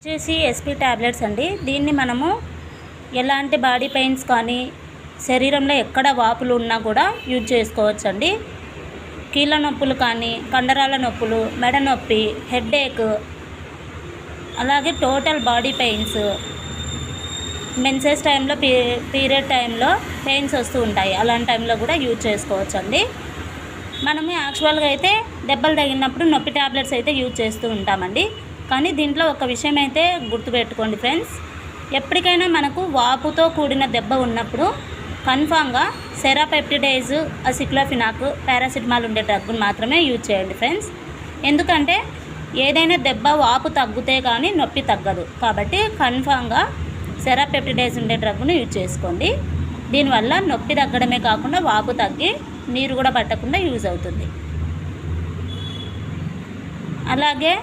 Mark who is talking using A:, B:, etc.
A: వచ్చేసి SP tablets అండి. దీన్ని మనము ఎలాంటి బాడీ పెయిన్స్ కానీ శరీరంలో ఎక్కడ వాపులు ఉన్నా కూడా యూజ్ చేసుకోవచ్చు అండి. కీళ్ళ నొప్పులు కానీ, కండరాల నొప్పులు, మెడ నొప్పి, హెడేక్, అలాగే టోటల్ బాడీ పెయిన్స్, మెన్సెస్ టైంలో పీరియడ్ టైంలో పెయిన్స్ వస్తూ ఉంటాయి. అలాంటి టైంలో కూడా యూజ్ చేసుకోవచ్చు అండి. మనము యాక్చువల్గా అయితే దెబ్బలు తగిలినప్పుడు నొప్పి ట్యాబ్లెట్స్ అయితే యూజ్ చేస్తూ ఉంటామండి. కానీ దీంట్లో ఒక విషయం అయితే గుర్తుపెట్టుకోండి ఫ్రెండ్స్, ఎప్పటికైనా మనకు వాపుతో కూడిన దెబ్బ ఉన్నప్పుడు కన్ఫామ్గా సెరాపెప్టిడేజ్, అసిక్లోఫినాక్, పారాసిటమాల్ ఉండే డ్రగ్ను మాత్రమే యూజ్ చేయండి ఫ్రెండ్స్. ఎందుకంటే ఏదైనా దెబ్బ వాపు తగ్గితే కానీ నొప్పి తగ్గదు. కాబట్టి కన్ఫామ్గా సెరాపెప్టిడేజ్ ఉండే డ్రగ్ను యూజ్ చేసుకోండి. దీనివల్ల నొప్పి తగ్గడమే కాకుండా వాపు తగ్గి నీరు కూడా పట్టకుండా యూజ్ అవుతుంది. అలాగే